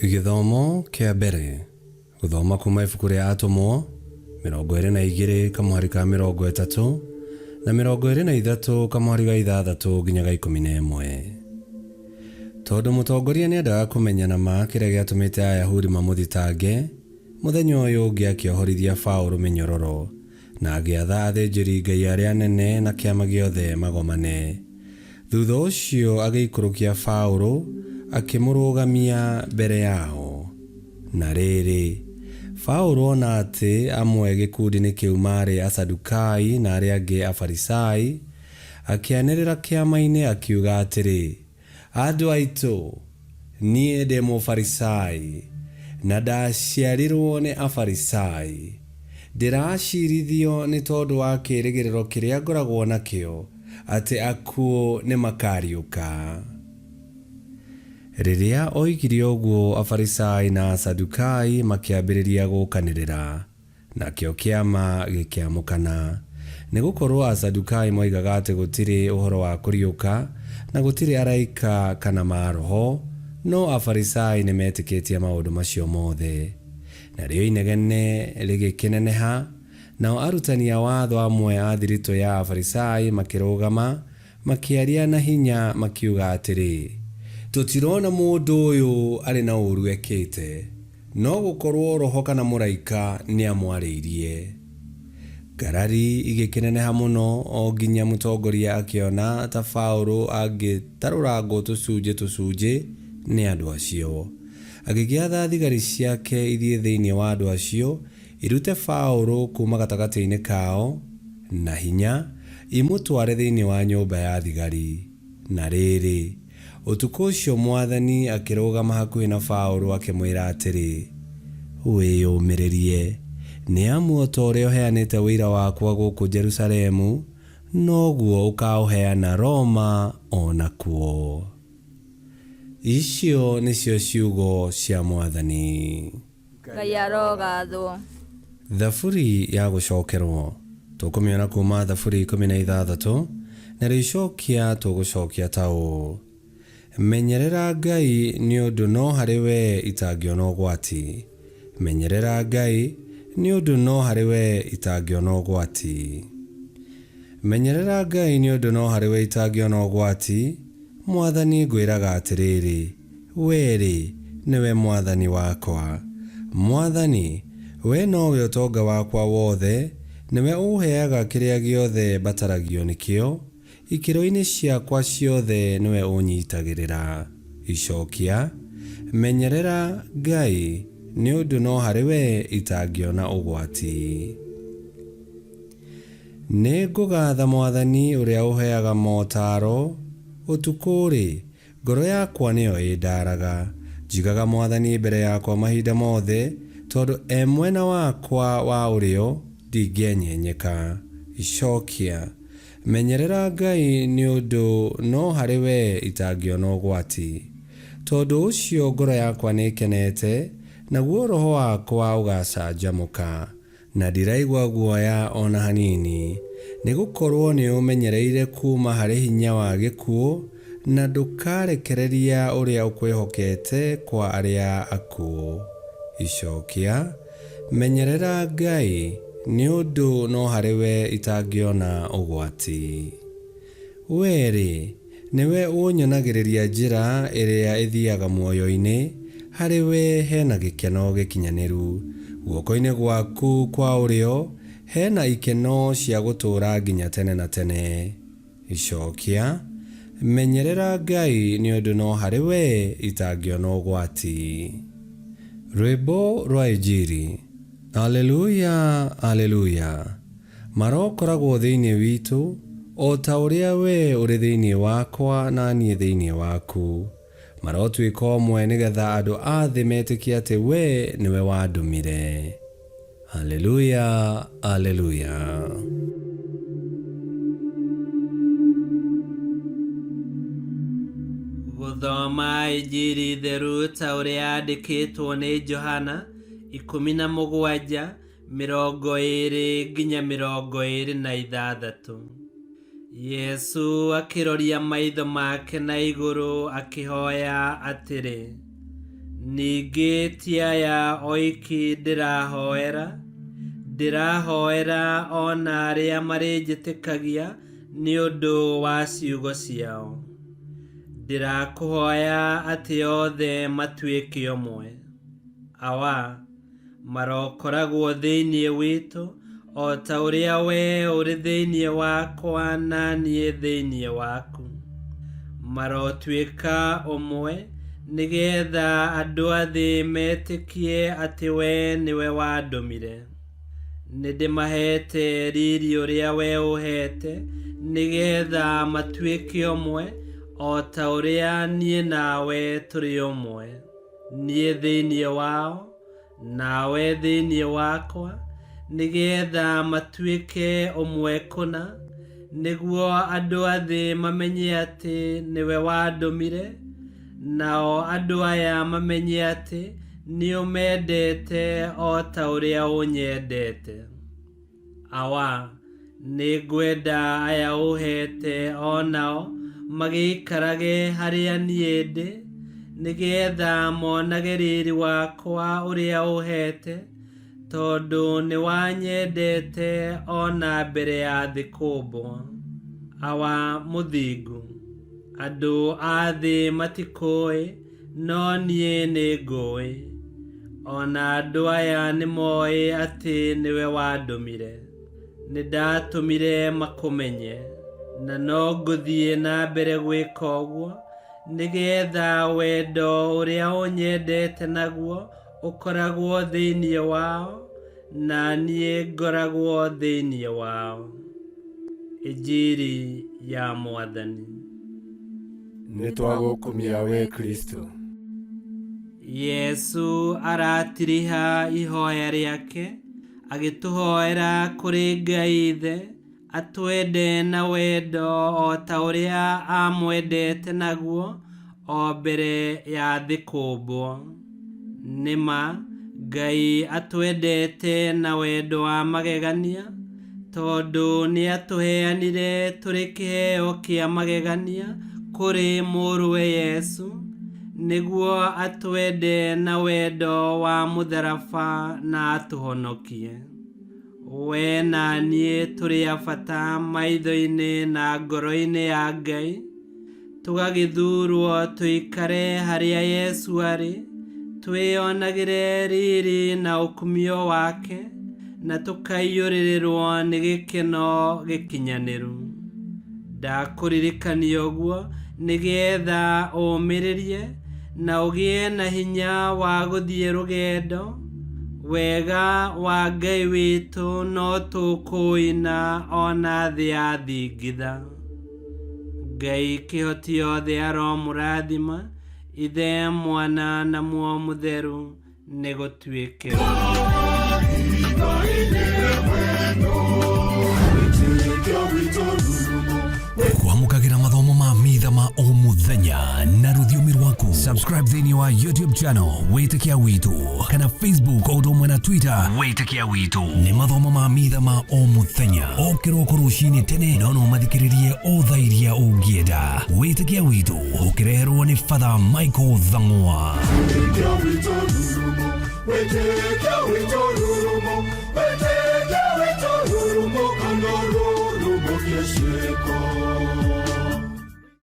Githomo kia mbere guthoma kuma ibuku ria Mathomo 22 kamwari ka 30 na 23 kamwari ga 6 nginya ga 11. Tondu mutongoria niendaga kumenyana ma kiria giatumite Ayahudi mamuthitange, muthenya uyu ungi akiohorithia Paulo minyororo na agiatha athĩnjĩri Ngai aria anene na kiama giothe magomane. Thutha ucio agiikurukia Paulo akimurugamia mbere yao. Na rĩrĩ, Paulo ona ati amwe gikundi-inĩ kiu mari Asadukai na aria angi Afarisai, akianĩrĩra kiama-inĩ akiuga atiri, andu aitu, nie ndi Mũfarisai na ndaciarirwo ni Afarisai. Ndiracirithio ni tondu wa kĩrĩgĩrĩro kĩrĩa ngoragwo nakĩo ati akuo ni makariũka. Rĩrĩa oigire ũguo, Afarisai na Asadukai makiambĩrĩria gũkanĩrĩra, nakĩo kĩama gĩkĩamũkana. Nĩ gũkorwo Asadukai moigaga atĩ gũtirĩ ũhoro wa kũriũka na gũtirĩ araika kana maroho, no Afarisai nĩ metĩkĩtie maũndũ macio mothe. Narĩo inegene rĩgĩkĩneneha, nao arutani a watho amwe a thiritũ ya Afarisai makĩrũgama makĩaria na hinya makiuga atĩrĩ, tutirona mũndũ ũyũ arĩ na ũru ekĩte, no gũkorwo roho kana mũraika nĩ amwarĩirie. Ngarari igĩkĩneneha mũno o nginya mũtongoria akĩona ta Paulo angĩtarũrangwo tũcunjĩ nĩ andũ acio. Agĩgĩatha thigari ciake ithiĩ thĩinĩ wa andũ acio irute Paulo kuma gatagatĩ-inĩ kao na hinya imũtware thĩinĩ wa nyũmba ya thigari. Na rĩrĩ, ũtukũ ũcio Mwathani akĩrũgama hakuhĩ na Paulo akĩmwĩra atĩrĩ, wĩyũmĩrĩrie, nĩ amu o ta ũrĩa ũheanĩte ũira wakwa gũkũ Jerusalemu, noguo ũkaũheana Roma o nakuo. Icio nĩcio ciugo cia Mwathani. Ngai arogathwo. Thaburi ya gũcokerwo tũkũmĩona kuma thaburi 16 na rĩcokia tũgũcokia ta ũũ: menyerera Ngai nĩ ũndũ no harĩ we itangĩona ũgwati. Menyerera Ngai nĩ ũndũ no harĩ we itangĩona ũgwati. Menyerera Ngai nĩ ũndũ no harĩ we itangĩona ũgwati. Mwathani ngwĩraga atĩrĩrĩ, wee nĩwe Mwathani wakwa. Mwathani, we nowe ũtonga wakwa wothe, nĩwe ũheaga kĩrĩa gĩothe mbataragio nĩkĩo. Ikĩro-inĩ ciakwa ciothe nĩwe ũnyitagĩrĩra. Icokia, menyerera Ngai nĩ ũndũ no harĩ we itangĩona ũgwati. Nĩ ngũgatha Mwathani ũrĩa ũheaga motaro. Ũtukũ-rĩ, ngoro yakwa nĩyo ĩndaraga. Njigaga Mwathani mbere yakwa mahinda mothe, tondũ e mwena wakwa wa ũrĩo ndingĩenyenyeka. Icokia, menyerera Ngai nĩ ũndũ no harĩ we itangĩona ũgwati. Tondũ ũcio ngoro yakwa nĩ ikenete, naguo roho wakwa ũgacanjamũka, na ndiraigua guoya ona hanini. Nĩ gũkorwo nĩ ũmenyereire kuma harĩ hinya wa gĩkuũ, na ndũkarekereria ũrĩa ũkwĩhokete kwa arĩa akuũ. Icokia, menyerera Ngai nĩ ũndũ no harĩ we itangĩona ũgwati. Wee nĩwe ũnyonagĩrĩria njĩra ĩrĩa ĩthiaga muoyo-inĩ. Harĩ we hena gĩkeno gĩkinyanĩru. Guoko-inĩ gwaku kwa ũrĩo hena ikeno cia gũtũũra nginya tene na tene. Icokia, menyerera Ngai nĩ ũndũ no harĩ we itangĩona ũgwati. Rwĩmbo rwa Injili. Aleluya, aleluya. Marokoragwo thĩinĩ witũ o ta ũrĩa we ũrĩ thĩinĩ wakwa na niĩ thĩinĩ waku. Marotuĩka ũmwe nĩgetha andũ a thĩ metĩkie atĩ we nĩwe wandũmire. Aleluya, aleluya. Gũthoma Injili theru ta ũrĩa yandĩkĩtwo nĩ Johana 17:20 nginya 26. Yesu akĩroria maitho make na igũrũ akĩhoya atĩrĩ, ningĩ ti aya oiki ndĩrahoera ona arĩa marĩnjĩtĩkagia nĩ ũndũ wa ciugo ciao. Ndĩrakũhoya atĩ othe matuĩke ũmwe. Awa marokoragwo thĩinĩ witũ o ta ũrĩa we ũrĩ thĩinĩ wakwa na niĩ thĩinĩ waku. Marotuĩka ũmwe nĩgetha andũ a thĩ metĩkie atĩ we nĩwe wandũmire. Nĩndĩmahete riri ũrĩa we ũhete nĩgetha matuĩke ũmwe o ta ũrĩa niĩ nawe tũrĩ ũmwe. Niĩ thĩinĩ wao nawe thĩinĩ wakwa nĩgetha matuĩke ũmwe kũna, nĩguo andũ a thĩ mamenye atĩ nĩwe wandũmire, nao andũ aya mamenye atĩ nĩ ũmendete o ta ũrĩa ũnyendete. Awa nĩngwenda aya ũhete o nao magĩikarage harĩa niĩ ndĩ, nĩgetha monage riri wakwa ũrĩa ũhete, tondũ nĩ wanyendete ona mbere ya thĩ kũmbwo. Awa mũthingu, andũ a thĩ matikũĩ, no niĩ nĩngũĩ. Ona andũ aya nĩmoĩ atĩ nĩwe wandũmire. Nĩndatũmire makũmenye, na no ngũthiĩ na mbere gwĩka ũguo, nĩgetha wendo ũrĩa ũnyendete naguo ũkoragwo thĩinĩ wao, na niĩ ngoragwo thĩinĩ wao. Injiri ya Mwathani. Nĩtwagũkumia we Kristo. Yesu aratiriha ihoya rĩake, agĩtũhoera kũrĩ Ngai Ithe atwende na wendo o ta ũrĩa amwendete naguo o mbere ya thĩ kũmbwo. Nĩma Ngai atwendete na wendo wa magegania, tondũ nĩ atũheanire tũrĩ kĩheo kĩa magegania kũrĩ mũrũwe Yesu, nĩguo atwende na wendo wa mũtharaba na atũhonokie. We na niĩ tũrĩ a bata maitho-inĩ na ngoro-inĩ ya Ngai, tũgagĩthurwo tũikare harĩa Yesu arĩ, twĩonagĩre riri na ũkumio wake, na tũkaiyũrĩrĩrwo nĩ gĩkeno gĩkinyanĩru. Ndakũririkania ũguo nĩgetha ũmĩrĩrie na ũgĩe na hinya wa gũthiĩ rũgendo. Wega wa Ngai witũ no tũkũina ona thĩ ya thingitha. Ngai kĩhoti othe aromũrathima, Ithe, Mwana na Muoyo Mũtheru, nĩ gũtuĩke. Kwamũkagĩra mathomo ma Mitha ma o mũthenya na rũthiomi rwaku. Subscribe thĩinĩ wa YouTube channel Witikia Witu, kana Facebook o ũndũ ũmwe na Twitter Witikia Witu. Nĩ mathomo ma Mitha ma o mũthenya, o kĩroko rũcinĩ tene, no mathikĩrĩrie o thaa iria ũngĩenda. Witikia Witu ũkĩreherwo nĩ Father Michael Thang'wa. Witikia Witu rurumo, Witikia Witu rurumo, Witikia Witu rurumo, kana rurumo kiesheko.